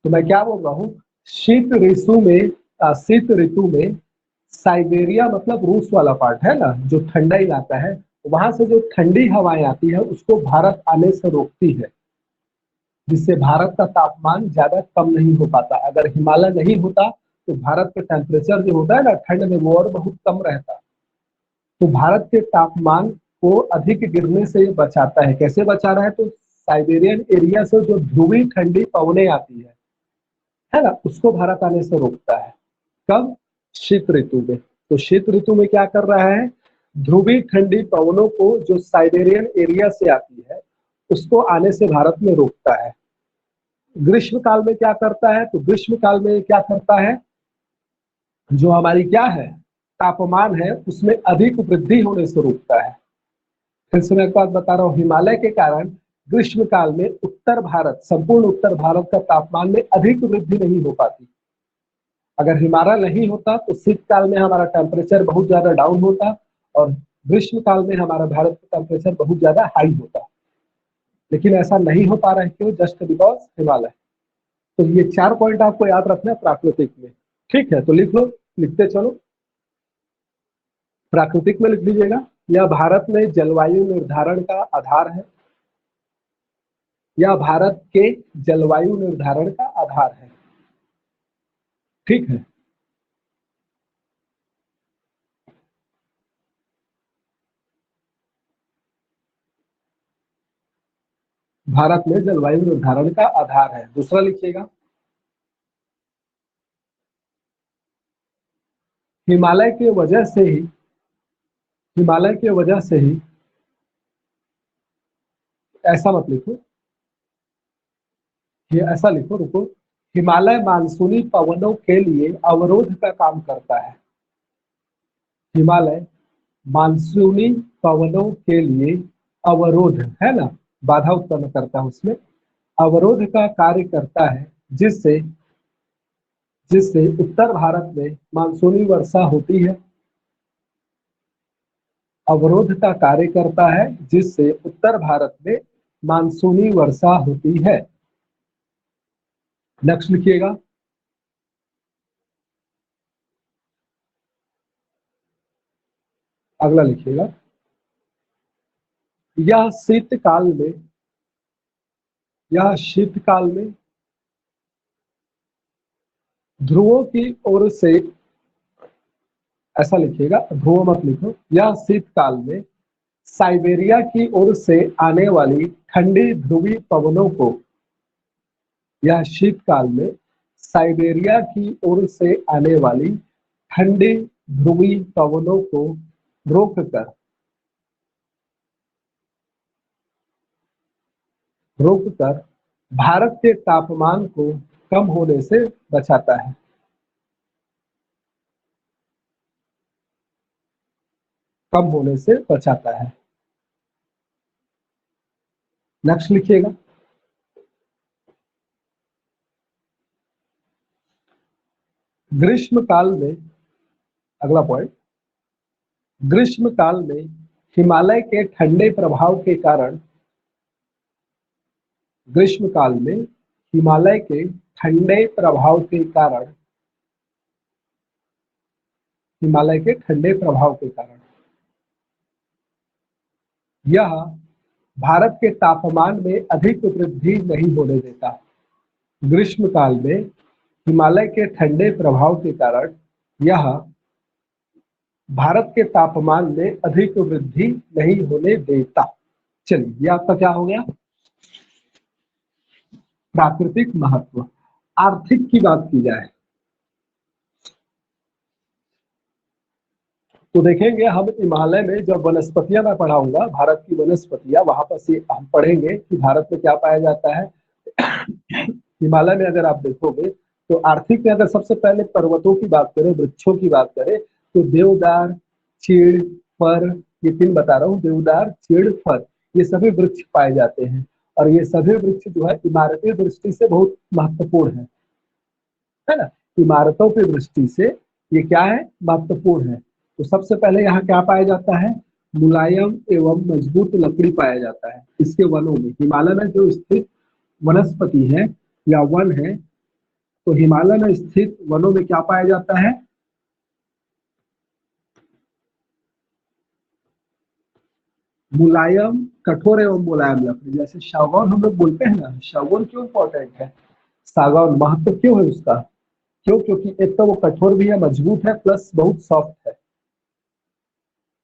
तो मैं क्या बोल रहा हूँ, शीत ऋतु में, शीत ऋतु में साइबेरिया मतलब रूस वाला पार्ट है ना, जो ठंडा इलाका है, वहां से जो ठंडी हवाएं आती है उसको भारत आने से रोकती है, जिससे भारत का तापमान ज्यादा कम नहीं हो पाता। अगर हिमालय नहीं होता तो भारत का टेम्परेचर जो होता है ना ठंड में, वो और बहुत कम रहता। तो भारत के तापमान को अधिक गिरने से बचाता है। कैसे बचा रहा है, तो साइबेरियन एरिया से जो ध्रुवीय ठंडी पवने आती है ना, उसको भारत आने से रोकता है। कब, शीत ऋतु में। तो शीत ऋतु में क्या कर रहा है, ध्रुवीय ठंडी पवनों को जो साइबेरियन एरिया से आती है उसको आने से भारत में रोकता है। ग्रीष्म काल में क्या करता है, तो ग्रीष्म काल में क्या करता है, जो हमारी क्या है तापमान है उसमें अधिक वृद्धि होने से रोकता है। फिर से मैं एक बात बता रहा हूँ, हिमालय के कारण ग्रीष्म काल में उत्तर भारत, संपूर्ण उत्तर भारत का तापमान में अधिक वृद्धि नहीं हो पाती। अगर हिमालय नहीं होता तो शीतकाल में हमारा टेम्परेचर बहुत ज्यादा डाउन होता, और ग्रीष्म काल में हमारा भारत का टेम्परेचर बहुत ज्यादा हाई होता। लेकिन ऐसा नहीं हो पा रहा है, क्यों, जस्ट बिकॉज हिमालय। तो ये 4 पॉइंट आपको याद रखना है प्राकृतिक में। ठीक है, तो लिख लो, लिखते चलो। प्राकृतिक में लिख दीजिएगा, यह भारत में जलवायु निर्धारण का आधार है, यह भारत के जलवायु निर्धारण का आधार है। ठीक है, भारत में जलवायु निर्धारण का आधार है। दूसरा लिखिएगा, हिमालय की वजह से ही, हिमालय की वजह से ही, ऐसा मत लिखो, ये ऐसा लिखो, रुको, हिमालय मानसूनी पवनों के लिए अवरोध का काम करता है। हिमालय मानसूनी पवनों के लिए अवरोध है ना, बाधा उत्पन्न करता है, उसमें अवरोध का कार्य करता है, जिससे जिससे उत्तर भारत में मानसूनी वर्षा होती है। अवरोध का कार्य करता है, जिससे उत्तर भारत में मानसूनी वर्षा होती है। नेक्स्ट लिखिएगा, अगला लिखिएगा, यह शीतकाल में, यह शीतकाल में ध्रुवों की ओर से, ऐसा लिखिएगा, ध्रुव मत लिखो, यह शीतकाल में साइबेरिया की ओर से आने वाली ठंडी ध्रुवीय पवनों को, यह शीतकाल में साइबेरिया की ओर से आने वाली ठंडी ध्रुवीय पवनों को रोककर रोककर भारत के तापमान को कम होने से बचाता है। कम होने से बचाता है। नेक्स्ट लिखिएगा, ग्रीष्म काल में, अगला पॉइंट, ग्रीष्म काल में हिमालय के ठंडे प्रभाव के कारण, ग्रीष्म काल में हिमालय के ठंडे प्रभाव के कारण, हिमालय के ठंडे प्रभाव के कारण यह भारत के तापमान में अधिक वृद्धि नहीं होने देता। ग्रीष्म काल में हिमालय के ठंडे प्रभाव के कारण यह भारत के तापमान में अधिक वृद्धि नहीं होने देता। चलिए, ये आपका क्या हो गया, प्राकृतिक महत्व। आर्थिक की बात की जाए तो देखेंगे हम हिमालय में, जब वनस्पतियां मैं पढ़ाऊंगा, भारत की वनस्पतियां, वहां पर से हम पढ़ेंगे कि भारत में क्या पाया जाता है। हिमालय में अगर आप देखोगे तो आर्थिक में अगर सबसे पहले पर्वतों की बात करें, वृक्षों की बात करें, तो देवदार, चीड़, फर, ये तीन बता रहा हूँ, देवदार, चीड़, फर, ये सभी वृक्ष पाए जाते हैं। और ये सभी वृक्ष जो है इमारती दृष्टि से बहुत महत्वपूर्ण है ना, इमारतों की दृष्टि से ये क्या है, महत्वपूर्ण है। तो सबसे पहले यहाँ क्या पाया जाता है, मुलायम एवं मजबूत लकड़ी पाया जाता है इसके वनों में। हिमालय में जो स्थित वनस्पति है या वन है, तो हिमालय में स्थित वनों में क्या पाया जाता है, मुलायम, कठोर एवं मुलायम लकड़ी। जैसे सागौन हम लोग बोलते हैं ना, सागौन क्यों इंपॉर्टेंट है, सागौन महत्व क्यों है उसका, क्यों, क्योंकि एक तो वो कठोर भी है, मजबूत है, प्लस बहुत सॉफ्ट है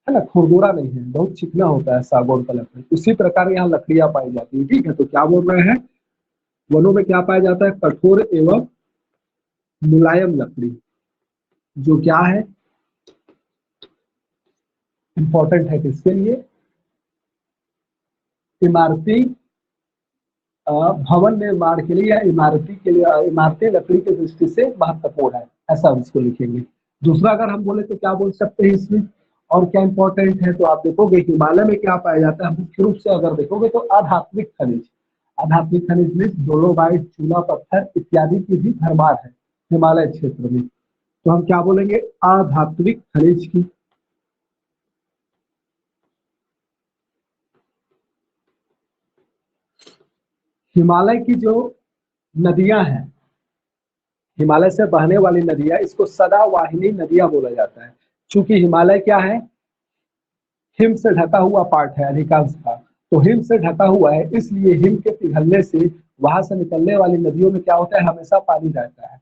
ना, खुरदुरा नहीं है, बहुत चिकना होता है सागौन का लकड़ी। उसी प्रकार यहाँ लकड़ियां पाई जाती है। ठीक है, तो क्या बोल रहे हैं, वनों में क्या पाया जाता है, कठोर एवं मुलायम लकड़ी, जो क्या है, इंपॉर्टेंट है किसके लिए, इमारती भवन निर्माण के लिए या इमारती के लिए, इमारती लकड़ी की दृष्टि से महत्वपूर्ण है, ऐसा हम इसको लिखेंगे। दूसरा अगर हम बोले तो क्या बोल सकते हैं इसमें, और क्या इंपॉर्टेंट है, तो आप देखोगे हिमालय में क्या पाया जाता है, मुख्य रूप से अगर देखोगे तो आध्यात्मिक खनिज। आध्यात्मिक खनिज में डोलोबाइट, चूना पत्थर इत्यादि की भी भरमार है हिमालय क्षेत्र में। तो हम क्या बोलेंगे, आध्यात्मिक खनिज की। हिमालय की जो नदियां हैं, हिमालय से बहने वाली नदियां, इसको सदावाहिनी नदियां बोला जाता है। चूंकि हिमालय क्या है, हिम से ढका हुआ पार्ट है अधिकांश का, तो हिम से ढका हुआ है, इसलिए हिम के पिघलने से वहां से निकलने वाली नदियों में क्या होता है, हमेशा पानी रहता है,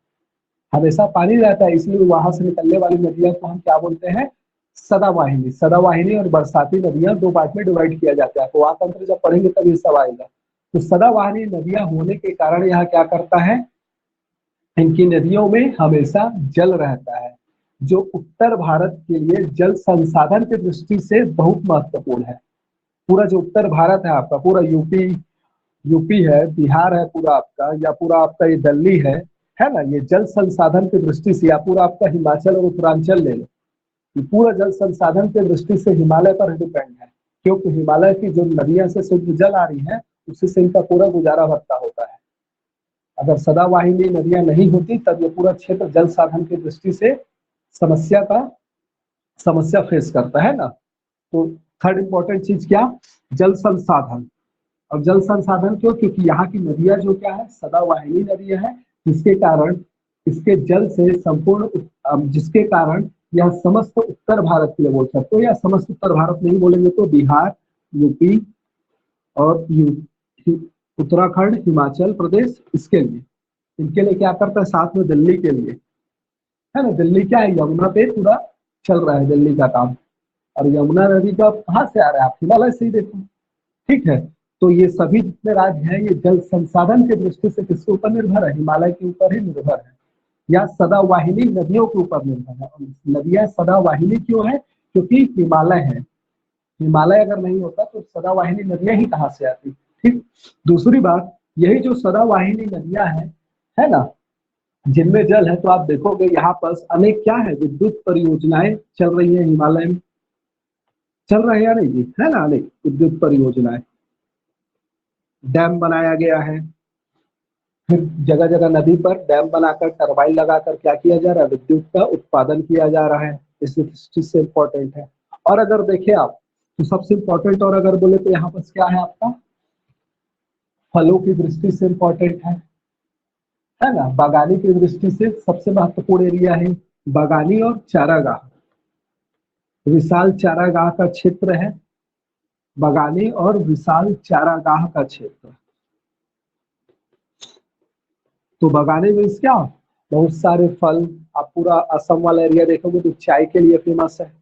हमेशा पानी रहता है, इसलिए वहां से निकलने वाली नदियों को हम क्या बोलते हैं, सदावाहिनी। सदावाहिनी और बरसाती नदियां दो पार्ट में डिवाइड किया जाता है, तो वहां तंत्र जब पढ़ेंगे तब ये सब आएगा। तो सदावाहिनी नदियां होने के कारण यहाँ क्या करता है, इनकी नदियों में हमेशा जल रहता है, जो उत्तर भारत के लिए जल संसाधन की दृष्टि से बहुत महत्वपूर्ण है। पूरा जो उत्तर भारत है आपका, पूरा यूपी, यूपी है, बिहार है पूरा आपका, या पूरा आपका ये दिल्ली है ना, ये जल संसाधन की दृष्टि से, या पूरा आपका हिमाचल और उत्तरांचल ले लो, ये पूरा जल संसाधन की दृष्टि से हिमालय पर डिपेंड है, क्योंकि हिमालय की जो नदियां से शुद्ध जल आ रही है, उसी से इनका पूरा गुजारा भत्ता होता है। अगर सदावाहिनी नदियां नहीं होती तब ये पूरा क्षेत्र जल साधन की दृष्टि से समस्या फेस करता है ना। तो थर्ड इंपॉर्टेंट चीज क्या, जल संसाधन। और जल संसाधन क्यों, क्योंकि यहाँ की नदियां जो क्या है, सदावाहिनी नदियां है, जिसके कारण इसके जल से संपूर्ण, जिसके कारण यह समस्त उत्तर भारत के लिए बोल सकते हो, या समस्त उत्तर भारत नहीं बोलेंगे तो बिहार, यूपी और उत्तराखंड, हिमाचल प्रदेश, इसके लिए, इनके लिए क्या करता है, साथ में दिल्ली के लिए, है ना। दिल्ली क्या है, यमुना पे पूरा चल रहा है दिल्ली का काम, और यमुना नदी का कहाँ से आ रहा है, आप हिमालय से ही देखो, ठीक है। तो ये सभी जितने राज्य हैं, ये जल संसाधन की दृष्टि से किसके ऊपर निर्भर है, हिमालय के ऊपर ही निर्भर है, या सदावाहिनी नदियों के ऊपर निर्भर है। और नदियां सदावाहिनी क्यों है, क्योंकि हिमालय है, हिमालय अगर नहीं होता तो सदावाहिनी नदियां ही कहाँ से आती, ठीक। दूसरी बात, यही जो सदावाहिनी नदियां हैं, है ना, जिनमें जल है, तो आप देखोगे यहाँ पर अनेक क्या है, विद्युत परियोजनाएं चल रही है हिमालय में, चल रहे हैं या नहीं, है ना, अनेक विद्युत परियोजनाएं, डैम बनाया गया है, फिर जगह जगह नदी पर डैम बनाकर टरबाइन लगाकर क्या किया जा रहा है, विद्युत का उत्पादन किया जा रहा है, इस दृष्टि से इम्पोर्टेंट है। और अगर देखें आप, तो सबसे इम्पोर्टेंट और अगर बोले तो यहाँ पर क्या है आपका, फलों की दृष्टि से इम्पोर्टेंट है ना, बागानी की दृष्टि से सबसे महत्वपूर्ण एरिया है बागानी और चारागाह, विशाल चारागाह का क्षेत्र है, बागानी और विशाल चारागाह का क्षेत्र। तो बागानी मीन्स क्या, बहुत सारे फल, आप पूरा असम वाला एरिया देखोगे तो चाय के लिए फेमस है।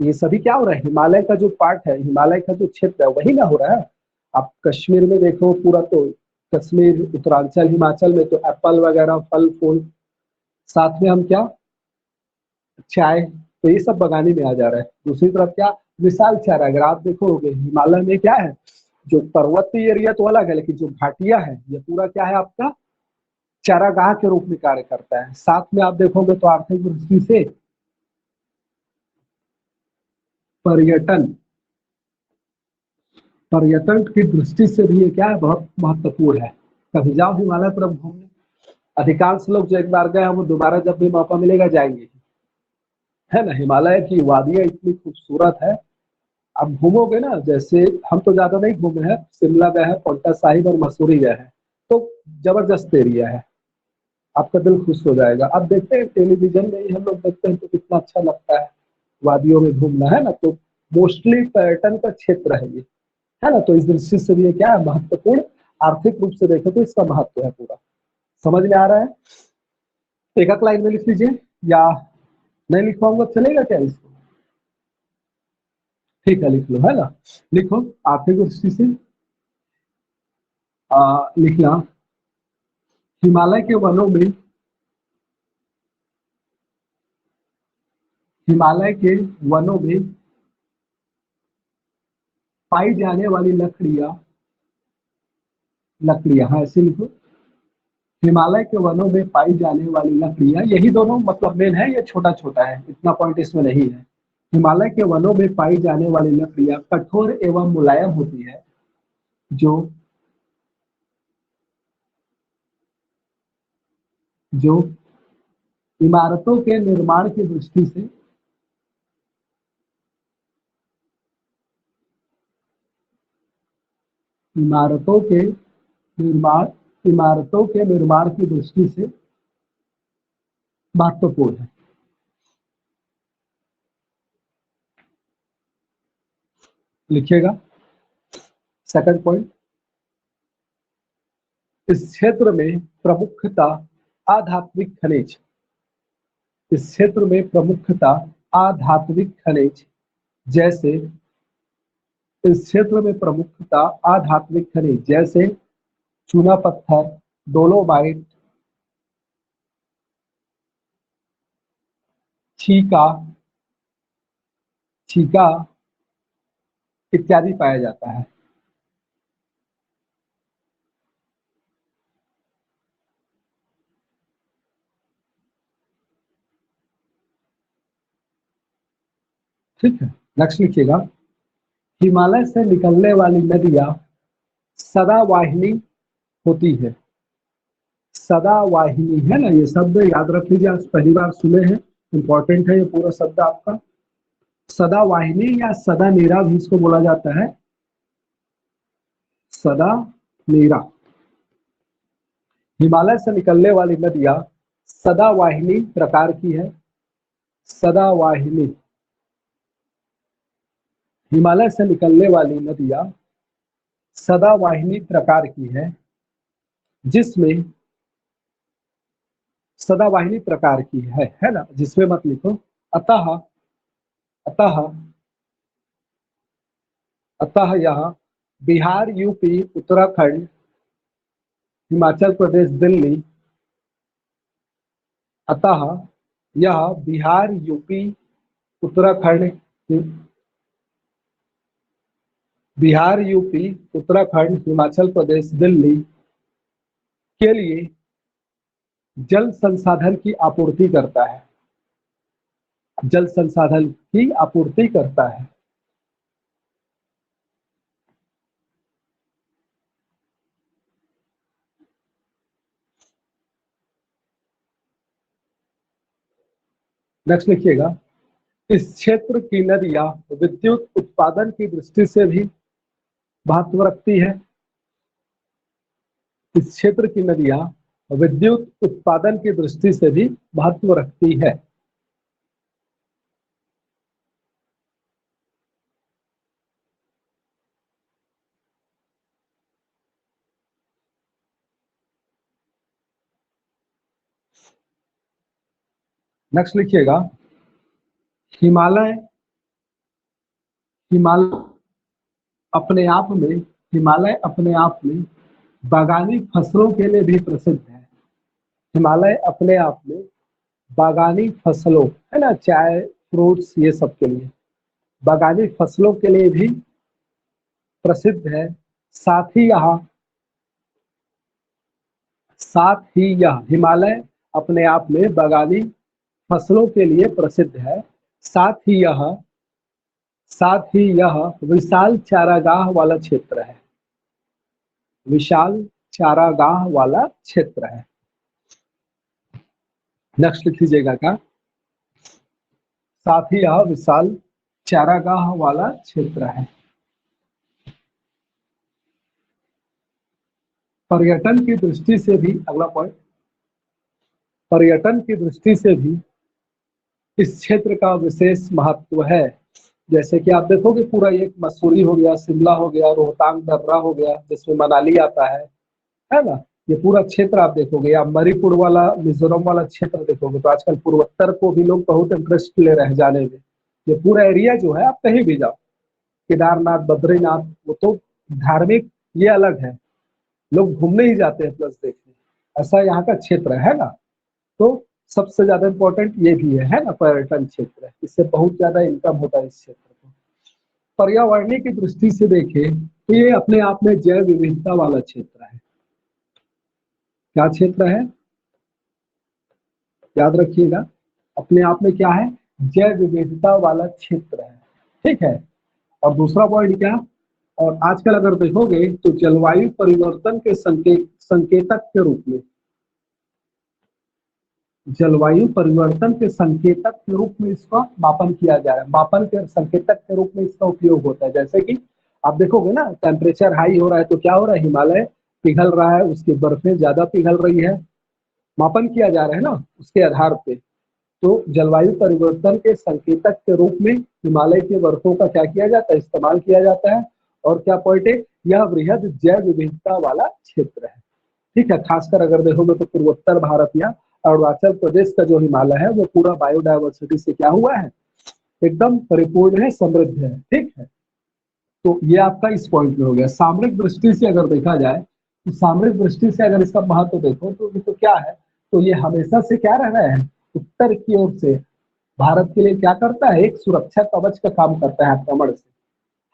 ये सभी क्या हो रहा है, हिमालय का जो पार्ट है, हिमालय का जो क्षेत्र है वही ना हो रहा है। आप कश्मीर में देखो पूरा, तो कश्मीर, उत्तरांचल, हिमाचल में तो एप्पल वगैरह फल फूल, साथ में हम क्या, चाय, तो ये सब बगानी में आ जा रहा है। दूसरी तरफ क्या, विशाल चारा, अगर आप देखोगे हिमालय में क्या है, जो पर्वतीय एरिया तो अलग है, लेकिन जो घाटिया है ये पूरा क्या है आपका, चारागाह के रूप में कार्य करता है। साथ में आप देखोगे तो आर्थिक दृष्टि से पर्यटन, पर्यटन की दृष्टि से भी ये क्या है, बहुत महत्वपूर्ण है। कभी जाओ हिमालय तरफ घूमने, अधिकांश लोग जो एक बार गए हैं वो दोबारा जब भी मौका मिलेगा जाएंगे, है ना। हिमालय की वादियां इतनी खूबसूरत है, आप घूमोगे ना, जैसे हम तो ज्यादा नहीं घूमे हैं, शिमला गए हैं, पौंटा साहिब और मसूरी गए हैं, तो जबरदस्त एरिया है, आपका दिल खुश हो जाएगा। अब देखते हैं टेलीविजन में ही हम लोग देखते हैं तो कितना अच्छा लगता है वादियों में घूमना, है ना। तो मोस्टली पर्यटन का क्षेत्र है ये, है ना। तो इस दृष्टि से भी ये क्या है, महत्वपूर्ण, आर्थिक रूप से देखें तो इसका महत्व है पूरा, समझ में आ रहा है। एक एक लाइन में लिख लीजिए, या नहीं लिखवाऊंगा चलेगा क्या इसको, ठीक है लिख लो, है ना। लिखो, आर्थिक दृष्टि से लिखना, हिमालय के वनों में, हिमालय के वनों में पाई जाने वाली लकड़ियां, लकड़ियां, हाँ ऐसे लिखो, हिमालय के वनों में पाई जाने वाली लकड़ियां, यही दोनों मतलब मेन है, ये छोटा छोटा है, इतना पॉइंट इसमें नहीं है। हिमालय के वनों में पाई जाने वाली लकड़ियां कठोर एवं मुलायम होती है, जो जो इमारतों के निर्माण की दृष्टि से, इमारतों के निर्माण, इमारतों के निर्माण की दृष्टि से महत्वपूर्ण है। लिखिएगा सेकंड पॉइंट, इस क्षेत्र में प्रमुखतः आध्यात्मिक खनिज, इस क्षेत्र में प्रमुखतः आध्यात्मिक खनिज जैसे, इस क्षेत्र में प्रमुखतः आध्यात्मिक खनिज जैसे चूना पत्थर, डोलोमाइट, छीका छीका इत्यादि पाया जाता है। ठीक है, नेक्स्ट लिखिएगा, हिमालय से निकलने वाली नदियां सदावाहिनी होती है। सदावाहिनी है ना, ये शब्द याद रख लीजिए, आज पहली बार सुने हैं, इंपॉर्टेंट है ये पूरा शब्द आपका। सदावाहिनी या सदा नीरा भी इसको बोला जाता है, सदा नीरा। हिमालय से निकलने वाली नदियां सदावाहिनी प्रकार की है। सदावाहिनी, हिमालय से निकलने वाली नदियां सदावाहिनी प्रकार की है, जिसमें सदावाहिनी प्रकार की है ना, जिसमें मत लिखो। अतः अतः अतः यह बिहार, यूपी, उत्तराखंड, हिमाचल प्रदेश, दिल्ली, अतः यह बिहार, यूपी, उत्तराखंड, बिहार, यूपी, उत्तराखंड, हिमाचल प्रदेश, दिल्ली के लिए जल संसाधन की आपूर्ति करता है। जल संसाधन की आपूर्ति करता है। नेक्स्ट लिखिएगा, इस क्षेत्र की नदियां विद्युत उत्पादन की दृष्टि से भी महत्व रखती है। इस क्षेत्र की नदियां विद्युत उत्पादन की दृष्टि से भी महत्व रखती है। नेक्स्ट लिखिएगा, हिमालय हिमालय अपने आप में हिमालय अपने आप में बागानी फसलों के लिए भी प्रसिद्ध है। हिमालय अपने आप में बागानी फसलों, है ना, चाय, फ्रूट्स, ये सब के लिए, बागानी फसलों के लिए भी प्रसिद्ध है। साथ ही यहाँ साथ ही यह हिमालय अपने आप में बागानी फसलों के लिए प्रसिद्ध है। साथ ही यह विशाल चारागाह वाला क्षेत्र है। विशाल चारागाह वाला क्षेत्र है। नेक्स्ट लिख लीजिएगा क्या, साथ ही यह विशाल चारागाह वाला क्षेत्र है। पर्यटन की दृष्टि से भी, अगला पॉइंट, पर्यटन की दृष्टि से भी इस क्षेत्र का विशेष महत्व है। जैसे कि आप देखोगे पूरा एक मसूरी हो गया, शिमला हो गया, रोहतांग दर्रा हो गया, जिसमें मनाली आता है ना, ये पूरा क्षेत्र आप देखोगे, या मणिपुर वाला, मिजोरम वाला क्षेत्र देखोगे, तो आजकल पूर्वोत्तर को भी लोग बहुत इंटरेस्ट ले रहे हैं जाने में। ये पूरा एरिया जो है, आप कहीं भी जाओ, केदारनाथ, बद्रीनाथ, वो तो धार्मिक, ये अलग है, लोग घूमने ही जाते हैं प्लस देखने, ऐसा यहाँ का क्षेत्र है ना। तो सबसे ज्यादा इंपॉर्टेंट ये भी है ना, पर्यटन क्षेत्र है, इससे बहुत ज्यादा इनकम होता है इस क्षेत्र को। पर्यावरणीय की दृष्टि से देखें तो ये अपने आप में जैव विविधता वाला क्षेत्र है। क्या क्षेत्र है, याद रखिएगा, अपने आप में क्या है, जैव विविधता वाला क्षेत्र है। ठीक है, और दूसरा पॉइंट क्या, और आजकल अगर देखोगे तो जलवायु परिवर्तन के संकेतक के रूप में, जलवायु परिवर्तन के संकेतक के रूप में इसका मापन किया जा रहा है। मापन के संकेतक के रूप में इसका उपयोग होता है। जैसे कि आप देखोगे ना, टेम्परेचर हाई हो रहा है तो क्या हो रहा है, हिमालय पिघल रहा है, उसकी बर्फें ज्यादा पिघल रही है मापन किया जा रहा है ना, उसके आधार पे। तो जलवायु परिवर्तन के संकेतक के रूप में हिमालय के बर्फों का क्या किया जाता है, इस्तेमाल किया जाता है। और क्या पॉइंट है, यह वृहद जैव विविधता वाला क्षेत्र है। ठीक है, खासकर अगर देखोगे तो पूर्वोत्तर भारत या अरुणाचल प्रदेश का जो हिमालय है वो पूरा बायोडायवर्सिटी से क्या हुआ है, एकदम परिपूर्ण है, समृद्ध है। ठीक है, तो ये आपका इस पॉइंट में हो गया। सामरिक दृष्टि से अगर देखा जाए तो सामरिक दृष्टि से अगर इसका महत्व देखो तो क्या है, तो ये हमेशा से क्या रह रहा है, उत्तर की ओर से भारत के लिए क्या करता है, एक सुरक्षा कवच का काम करता है आक्रमण से,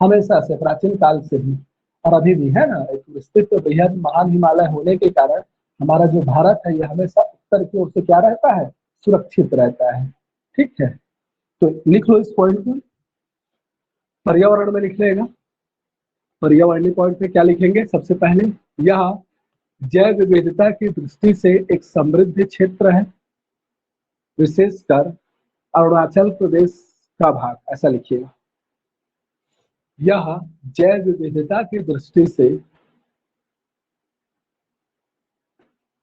हमेशा से, प्राचीन काल से भी और अभी भी है ना। एक विस्तृत बेहद महान हिमालय होने के कारण हमारा जो भारत है ये हमेशा उत्तर की ओर से क्या रहता है, सुरक्षित रहता है। ठीक है, तो लिख लो इस पॉइंट को, पर्यावरण में लिख लेगा। पर्यावरणीय पॉइंट पे क्या लिखेंगे, सबसे पहले यह जैव विविधता की दृष्टि से एक समृद्ध क्षेत्र है, विशेषकर अरुणाचल प्रदेश का भाग, ऐसा लिखिएगा। यह जैव विविधता की दृष्टि से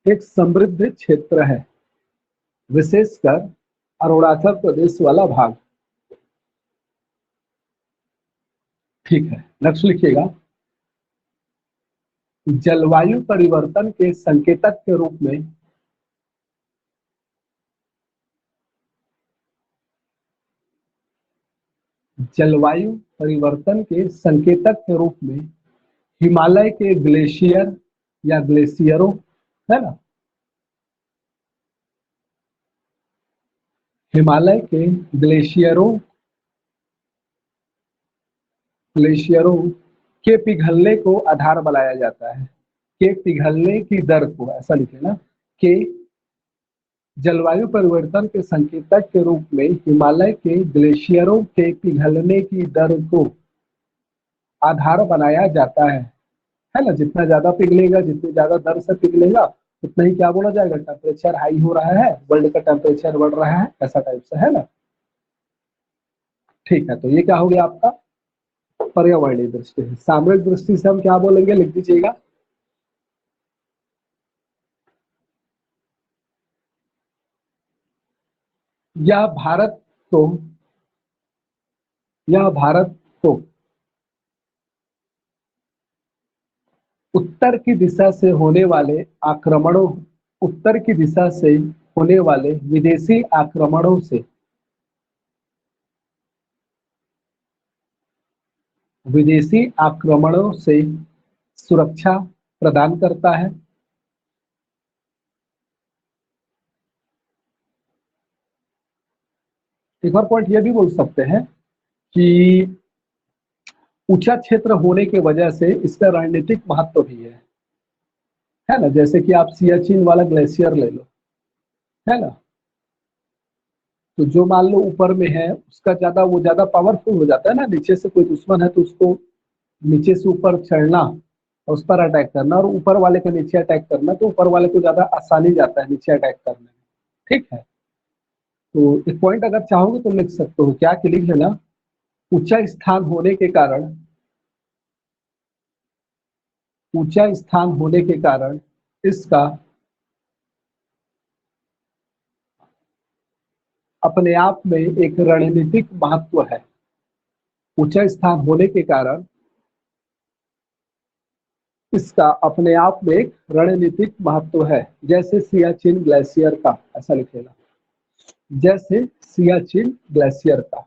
एक समृद्ध क्षेत्र है, विशेषकर अरुणाचल प्रदेश वाला भाग। ठीक है, नेक्स्ट लिखिएगा। जलवायु परिवर्तन के संकेतक के रूप में जलवायु परिवर्तन के संकेतक के रूप में हिमालय के ग्लेशियर या ग्लेशियरों, है ना, हिमालय के ग्लेशियरों ग्लेशियरों के पिघलने को आधार बनाया जाता है। के पिघलने की दर को, ऐसा लिखे ना, के जलवायु परिवर्तन के संकेतक के रूप में हिमालय के ग्लेशियरों के पिघलने की दर को आधार बनाया जाता है ना। जितना ज्यादा पिघलेगा, जितनी ज्यादा दर से पिघलेगा, उतना ही क्या बोला जाएगा, टेम्परेचर हाई हो रहा है, वर्ल्ड का टेम्परेचर बढ़ रहा है, ऐसा टाइप से, है ना। ठीक है, तो ये क्या हो गया आपका पर्यावरणीय दृष्टि से। सामरिक दृष्टि से हम क्या बोलेंगे, लिख दीजिएगा। यह भारत तो यह भारत तो उत्तर की दिशा से होने वाले आक्रमणों उत्तर की दिशा से होने वाले विदेशी आक्रमणों से सुरक्षा प्रदान करता है। एक और पॉइंट ये भी बोल सकते हैं कि ऊंचा क्षेत्र होने की वजह से इसका रणनीतिक महत्व भी है ना। जैसे कि आप सियाचिन वाला ग्लेशियर ले लो, है ना, तो जो मान लो ऊपर में है उसका वो ज्यादा पावरफुल हो जाता है ना। नीचे से कोई दुश्मन है तो उसको नीचे से ऊपर चढ़ना और उस पर अटैक करना, और ऊपर वाले का नीचे अटैक करना, तो ऊपर वाले को ज्यादा आसानी जाता है नीचे अटैक करने में। ठीक है, तो एक पॉइंट अगर चाहोगे तो लिख सकते हो, क्या कि लिख लेना, ऊंचा स्थान होने के कारण इसका अपने आप में एक रणनीतिक महत्व है। ऊंचा स्थान होने के कारण इसका अपने आप में एक रणनीतिक महत्व है, जैसे सियाचिन ग्लेशियर का, ऐसा लिखेगा, जैसे सियाचिन ग्लेशियर का।